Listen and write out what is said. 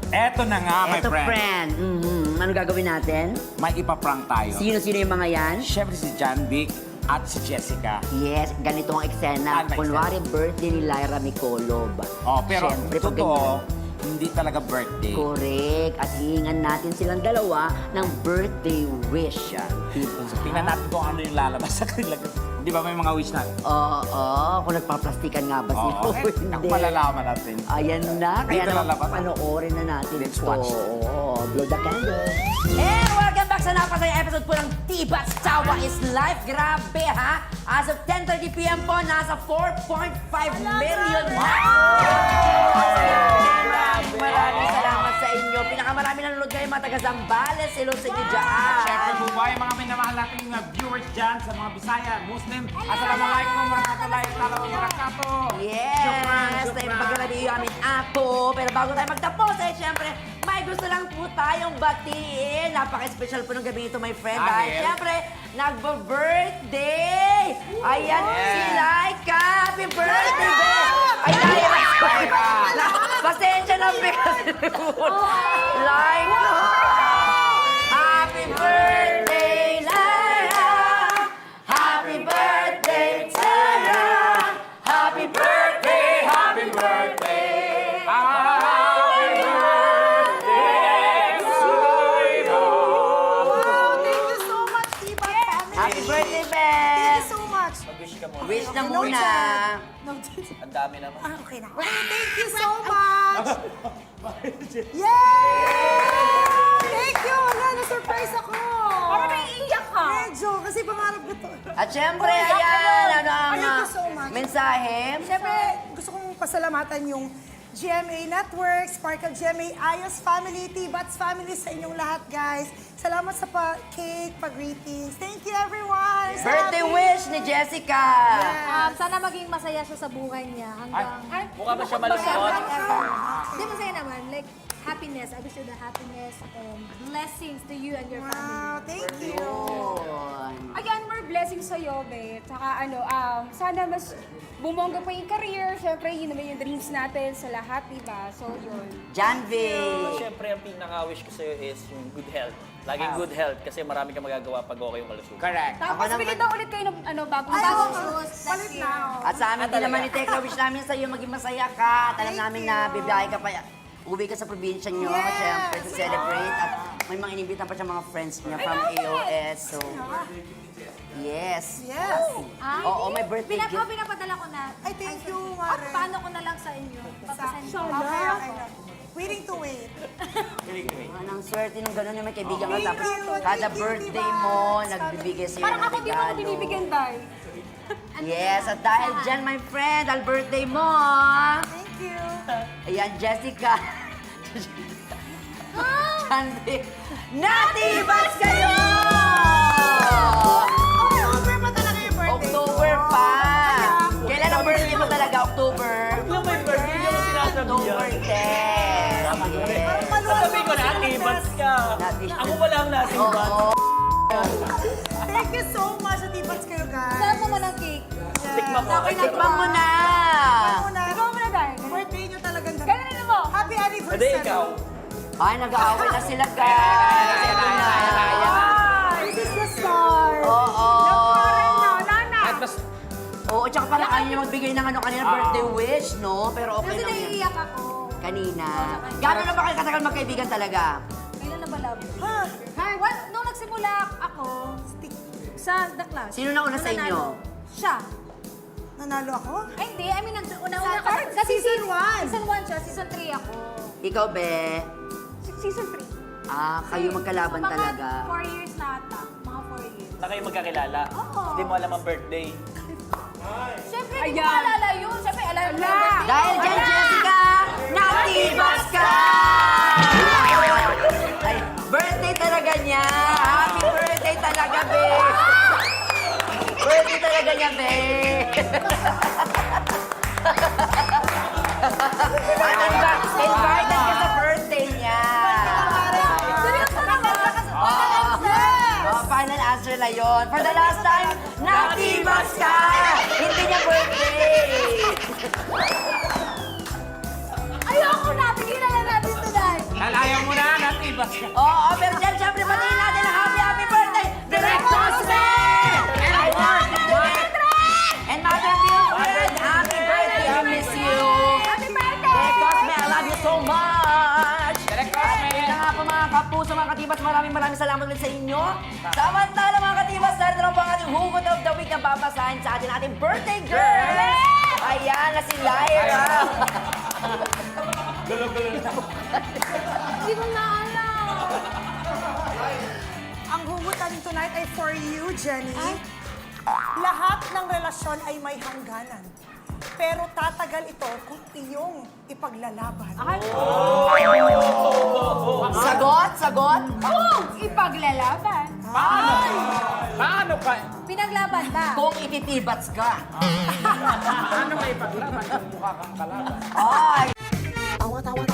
Eto na nga, my Eto, friend. friend. Ano gagawin natin? May ipaprank tayo. Sino-sino yung mga yan? Siyempre si John Vic at si Jessica. Yes, ganito ang eksena. Ano ba Kunwari, birthday ni Lyra Micolob. Oh, pero Siyempre, pag totoo, ganyan- hindi talaga birthday. Correct. At hihingan natin silang dalawa ng birthday wish. Diba? So, tingnan natin kung ano yung lalabas sa kanila. Di ba may mga wish na? Oo, kung nagpaplastikan nga ba sila o Oo, hindi. malalaman natin. Ayan na, kaya Dito naman lalabas. panoorin na natin Let's ito. watch. Oo, blow the candle. And welcome back sa napasayang episode po ng Tibats Tawa is Life. Grabe ha! As of 10:30 p.m. po, nasa 4.5 million na! Maraming salamat sa inyo. Pinakamarami nanonood kayo mga taga-Zambales. Hello sa inyo dyan. Siyempre po ba yung mga minamahal nating viewers dyan sa mga Bisaya, Muslim. Assalamualaikum warahmatullahi wabarakatuh. Yes! Shukran, Tayo shukran. pagkakaliyo amin ako. Pero bago tayo magtapos, syempre, may gusto lang po tayong batiin. Napaka-special po ng gabi ito, my friend. Dahil Dahil? syempre, nagbo-birthday! Ayan si Laika! Happy birthday, babe! Ay, Laika! Pasensya na, babe! Laika! Happy birthday, Laika! Happy birthday, Tara! Happy birthday! Happy birthday! Happy birthday to you. Thank you so much, Tiba family. Happy birthday, Thank babe! you so much. Mag-wish ka muna. Wish na No muna. chat. No Ang dami naman. okay na. Thank you so much. Yay! Thank you. Wala, na-surprise ako. Parang naiiyak ka. Medyo, kasi pangarap ko to. At syempre, Oh, ayan, ano ang Thank you so much. mensahe? Siyempre, gusto kong pasalamatan yung GMA Network, Sparkle GMA, Ayos Family, T-Bats Family sa inyong lahat, guys. Salamat sa pa-cake, pa-greetings. Thank you, everyone. So Birthday happy. wish ni Jessica. Sana maging masaya siya sa buhay niya hanggang... Mukha ba siya malungkot? Hindi, masaya naman. Like, happiness. I wish you the happiness and blessings to you and your Wow, family. thank you. Yun. Again, more blessings sa'yo, babe. Tsaka sana mas bumongga pa yung career. Siyempre, yun naman yung dreams natin sa lahat, diba? So, yun. Janvi. Siyempre, ang pinaka-wish ko sa'yo is yung good health. Laging good health kasi marami kang magagawa pag okay yung malusog. Correct. Tapos, naman- bigyan daw ulit kayo ng bagong Ay, bagong oo. shoes. Palit na ako. At sa amin din naman ni Tekla, wish namin sa iyo maging masaya ka. At alam Thank namin you. na bibiyahe ka pa. Uwi ka sa probinsya nyo, Yes. syempre, to celebrate. At may mga inibita pa siya mga friends niya from AOS. So, yes. Yes. Oo, may birthday gift. Pinapadala ko na. Ay, thank you, At Mare. paano ko na lang sa inyo? Papasend ko. Okay, okay. Waiting to wait. Anong swerte nung gano'n yung may kaibigan ka. Thank Tapos you, kada thank you, birthday Diba? mo, nagbibigay sa'yo Parang ng ako di mo ako regalo. binibigyan, Day. Yes, at dahil dyan, my friend, al birthday mo. Thank you. Ayan, Jessica. Janvi. Natibas kayo! October pa talaga yung birthday. October pa. Kailan ang birthday mo talaga? October? Yung may birthday, yung sinasabi October 10. Yes. Sabi ko na, tibats ka. Natibats. Ako wala ang natibats. Oo. Thank you so much sa T-Bats kayo, guys. Sarap naman ang cake. Tikman mo. Tikman mo na. Una, Ikaw muna, Day. birthday nyo talagang Ganun mo. Happy Hindi, anniversary. ikaw. Ay, nag-aaway na sila, guys. Ito na. This is the start. Oo. At mas Oo, tsaka parang ayaw niya magbigay ng ano kanina birthday wish, no? Pero okay Kasi lang yan. naiiyak ako. Kanina. Gano'n na ba kayo katagal magkaibigan talaga? Kailan na ba love? Ha? Well, nung nagsimula ako sa the class. Sino na una sa Nung inyo? nanalo, Siya. Nanalo ako? Ay, hindi. I mean, una-una Sa- kasi season one. Season 1 siya. Season 3 ako. Ikaw, Be? Season 3. Ah, kayo magkalaban Mga talaga. 4 years na ata. Mga 4 years. Na kayo magkakilala. Oo. Hindi mo alam ang birthday. Siyempre, hindi ko Ayan. maalala yun. Siyempre, alam mo yung birthday Dahil ko. dyan, Jessica, natibas ka! Ay, birthday talaga niya. Happy birthday talaga, Be. Birthday talaga niya, Be. Invited ka sa birthday niya. Seryoso naman. Final answer na yon. For the last time, natibas ka! Hindi niya birthday. Ayoko na. Tigilan na natin ito, Dad. puso mga katibas, maraming salamat ulit sa inyo. Samantala mga katibas, narito lang po ang ating hugot of the week na babasahin sa ating birthday girl. Ayan na si Lyra. Hindi ko naalam. Ang hugutan tonight ay for you, Jenny. Lahat ng relasyon ay may hangganan. Pero tatagal ito kung iyong ipaglalaban. Sagot? Oh, ipaglalaban. Paano ka? Pinaglaban ba? Kung ititibats ka. Paano may paglaban kung mukha kang kalaban? Ay! Awat-awat